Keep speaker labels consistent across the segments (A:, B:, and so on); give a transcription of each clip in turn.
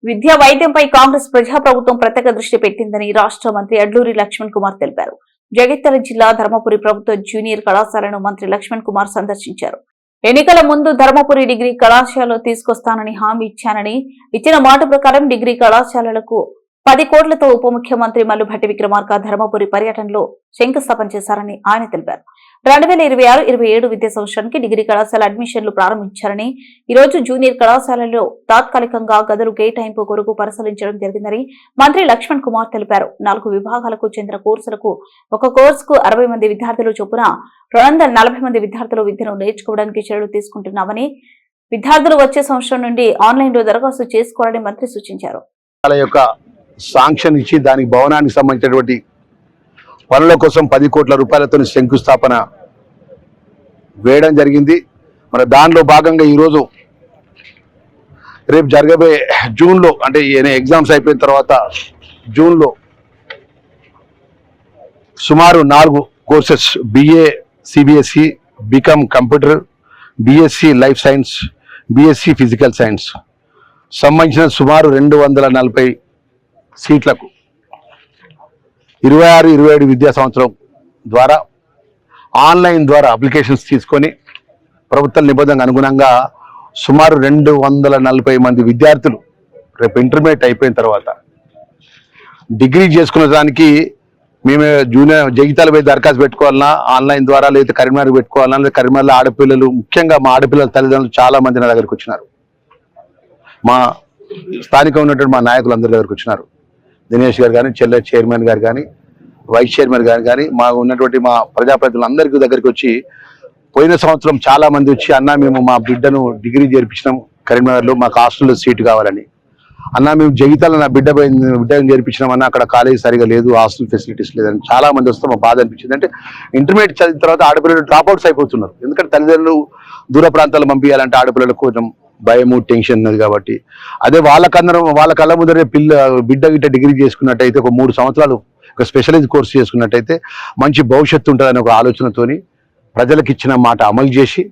A: విద్యా వైద్యంపై కాంగ్రెస్ ప్రజాప్రభుత్వం ప్రత్యేక దృష్టి పెట్టిందని రాష్ట్ర మంత్రి అడ్లూరి లక్ష్మణ్ కుమార్ తెలిపారు. జగిత్యాల జిల్లా ధర్మపురి ప్రభుత్వ జూనియర్ కళాశాలను మంత్రి లక్ష్మణ్ కుమార్ సందర్శించారు. ఎన్నికల ముందు ధర్మపురి డిగ్రీ కళాశాలలో తీసుకొస్తానని హామీ ఇచ్చిన మాట ప్రకారం డిగ్రీ కళాశాలలకు 10 కోట్లతో ఉప ముఖ్యమంత్రి మల్లుభట్టి విక్రమార్క ధర్మపురి పర్యటనలో శంకుస్థాపన చేశారని ఆయన తెలిపారు. 2026-27 విద్యా సంవత్సరానికి డిగ్రీ కళాశాల అడ్మిషన్లు ప్రారంభించారని, ఈ రోజు జూనియర్ కళాశాలలో తాత్కాలికంగా గదులు కేటాయింపు కొరకు పరిశీలించడం జరిగిందని మంత్రి లక్ష్మణ్ కుమార్ తెలిపారు. 4 విభాగాలకు చెందిన కోర్సులకు ఒక కోర్సుకు 60 మంది విద్యార్థులు చొప్పున 240 మంది విద్యార్థులు విద్యను నేర్చుకోవడానికి చర్యలు తీసుకుంటున్నామని, విద్యార్థులు వచ్చే సంవత్సరం నుండి ఆన్లైన్లో దరఖాస్తు చేసుకోవాలని మంత్రి సూచించారు.
B: శాంక్షన్ ఇచ్చి దానికి భవనానికి సంబంధించినటువంటి పనుల కోసం 10 కోట్ల రూపాయలతో శంకుస్థాపన వేయడం జరిగింది. మరి దానిలో భాగంగా ఈరోజు రేపు జరగబోయే జూన్లో, అంటే ఎగ్జామ్స్ అయిపోయిన తర్వాత జూన్లో సుమారు 4 courses BA CBSE, BCom computer, BSc life science, BSc physical science సంబంధించిన సుమారు 240 సీట్లకు 26-27 విద్యా సంవత్సరం ద్వారా ఆన్లైన్ ద్వారా అప్లికేషన్స్ తీసుకొని ప్రభుత్వ నిబంధనకు అనుగుణంగా సుమారు 240 మంది విద్యార్థులు రేపు ఇంటర్మీడియట్ అయిపోయిన తర్వాత డిగ్రీ చేసుకునే దానికి మేము జూనియర్ జగిత్యాల పోయి దరఖాస్తు పెట్టుకోవాలన్నా ఆన్లైన్ ద్వారా, లేకపోతే కరీంనగర్ పెట్టుకోవాలన్నా, లేదా కరీంనగర్లో ఆడపిల్లలు, ముఖ్యంగా మా ఆడపిల్లల తల్లిదండ్రులు చాలా మంది నా దగ్గరికి వచ్చినారు. మా స్థానికంగా ఉన్నటువంటి మా నాయకులు అందరి దగ్గరికి వచ్చినారు. దినేష్ గారు కానీ, చెల్లె చైర్మన్ గారు కానీ, వైస్ చైర్మన్ గారు కానీ, మా ఉన్నటువంటి మా ప్రజాప్రతినిధులు అందరికీ దగ్గరికి వచ్చి, పోయిన సంవత్సరం చాలా మంది వచ్చి, అన్న మేము మా బిడ్డను డిగ్రీ చేర్పించినాం కరీంనగర్లో, మాకు హాస్టల్లో సీటు కావాలని, అన్న మేము జగిత్యాల నా బిడ్డను చేర్పించినామన్నా అక్కడ కాలేజీ సరిగా లేదు, హాస్టల్ ఫెసిలిటీస్ లేదని చాలా మంది వస్తే మా బాధ అనిపించింది. అంటే ఇంటర్మీడియట్ చదివిన తర్వాత ఆడపిల్లలు డ్రాప్అవుట్స్ అయిపోతున్నారు. ఎందుకంటే తల్లిదండ్రులు దూర ప్రాంతాలు పంపించాలంటే ఆడపిల్లలకు కొంచెం భయము, టెన్షన్ ఉన్నది. కాబట్టి అదే వాళ్ళ కళ్ళ ముందరే బిడ్డ గిట్ట డిగ్రీ చేసుకున్నట్టయితే, ఒక 3 సంవత్సరాలు ఒక స్పెషలైజ్ కోర్సు చేసుకున్నట్టయితే మంచి భవిష్యత్తు ఉంటుందని ఒక ఆలోచనతోని ప్రజలకు ఇచ్చిన మాట అమలు చేసి,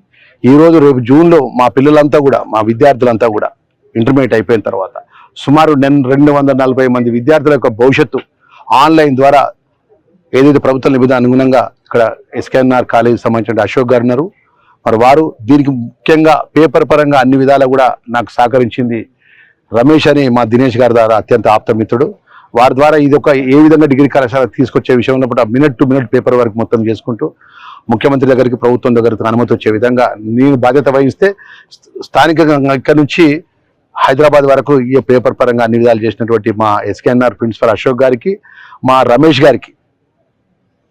B: ఈరోజు రేపు జూన్లో మా పిల్లలంతా కూడా, మా విద్యార్థులంతా కూడా ఇంటర్మీడియట్ అయిపోయిన తర్వాత సుమారు 240 మంది విద్యార్థుల యొక్క భవిష్యత్తు ఆన్లైన్ ద్వారా ఏదైతే ప్రభుత్వ నిబంధన అనుగుణంగా ఇక్కడ SKNR కాలేజీ సంబంధించిన అశోక్ గారు ఉన్నారు. మరి వారు దీనికి ముఖ్యంగా పేపర్ పరంగా అన్ని విధాలా కూడా నాకు సహకరించింది రమేష్ అని మా దినేష్ గారి ద్వారా అత్యంత ఆప్తమిత్రుడు. వారి ద్వారా ఇది ఒక ఏ విధంగా డిగ్రీ కళాశాల తీసుకొచ్చే విషయంలో minute to minute paper work మొత్తం చేసుకుంటూ ముఖ్యమంత్రి దగ్గరికి, ప్రభుత్వం దగ్గరికి అనుమతి వచ్చే విధంగా నేను బాధ్యత వహిస్తే స్థానికంగా ఇక్కడ నుంచి హైదరాబాద్ వరకు ఈ పేపర్ పరంగా అన్ని విధాలు చేసినటువంటి మా SKNR ప్రిన్సిపల్ అశోక్ గారికి, మా రమేష్ గారికి,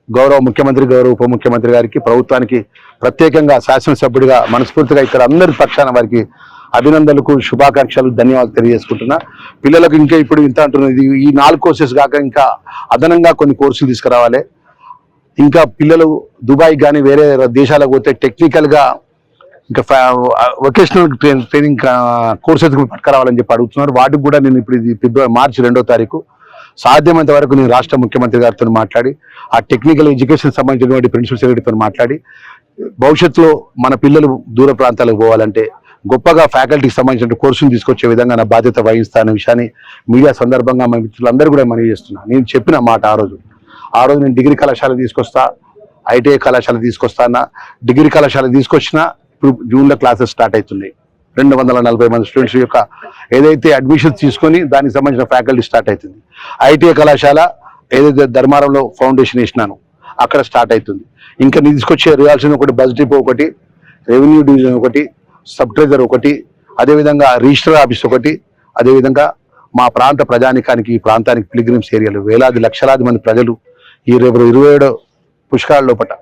B: గౌరవ ముఖ్యమంత్రి, గౌరవ ఉప ముఖ్యమంత్రి గారికి, ప్రభుత్వానికి ప్రత్యేకంగా శాసనసభ్యుడిగా మనస్ఫూర్తిగా ఇక్కడ అందరి పక్షాన వారికి అభినందనలకు, శుభాకాంక్షలు, ధన్యవాదాలు తెలియజేసుకుంటున్నా. పిల్లలకు ఇంకా ఇప్పుడు ఇంత అంటున్నది, ఈ 4 కోర్సెస్ కాక ఇంకా అదనంగా కొన్ని కోర్సులు తీసుకురావాలి. ఇంకా పిల్లలు దుబాయ్ కానీ వేరే దేశాలకు పోతే టెక్నికల్గా ఇంకా వొకేషనల్ ట్రైనింగ్ కోర్సెస్ పట్టుకురావాలని చెప్పి అడుగుతున్నారు. వాటికి కూడా నేను ఇప్పుడు ఇది మార్చి 2వ తారీఖు సాధ్యమైనంత వరకు నేను రాష్ట్ర ముఖ్యమంత్రి గారితో మాట్లాడి, ఆ టెక్నికల్ ఎడ్యుకేషన్ సంబంధించినటువంటి ప్రిన్సిపల్ సెక్రటరీతో మాట్లాడి, భవిష్యత్తులో మన పిల్లలు దూర ప్రాంతాలకు పోవాలంటే గొప్పగా ఫ్యాకల్టీకి సంబంధించిన కోర్సును తీసుకొచ్చే విధంగా నా బాధ్యత వహిస్తాననే విషయాన్ని మీడియా సందర్భంగా మా మిత్రులందరూ కూడా మనవి చేస్తున్నా. నేను చెప్పిన మాట ఆ రోజు నేను డిగ్రీ కళాశాల తీసుకొస్తా, ITI కళాశాల తీసుకొస్తా అన్న. డిగ్రీ కళాశాల తీసుకొచ్చినా ఇప్పుడు జూన్లో క్లాసెస్ స్టార్ట్ అవుతున్నాయి. 240 మంది స్టూడెంట్స్ యొక్క ఏదైతే అడ్మిషన్స్ తీసుకొని దానికి సంబంధించిన ఫ్యాకల్టీ స్టార్ట్ అవుతుంది. ITI కళాశాల ఏదైతే ధర్మారంలో ఫౌండేషన్ వేసినాను అక్కడ స్టార్ట్ అవుతుంది. ఇంకా తీసుకొచ్చే రియాల్సిన ఒకటి, బస్ డిపో ఒకటి, రెవెన్యూ డివిజన్ ఒకటి, సబ్ ట్రెజర్ ఒకటి, అదేవిధంగా రిజిస్టర్ ఆఫీస్ ఒకటి, అదేవిధంగా మా ప్రాంత ప్రజానికానికి, ఈ ప్రాంతానికి పిలిగ్రిమ్స్ ఏరియాలు వేలాది లక్షలాది మంది ప్రజలు ఈ రేపు 27 పుష్కరాల లోపల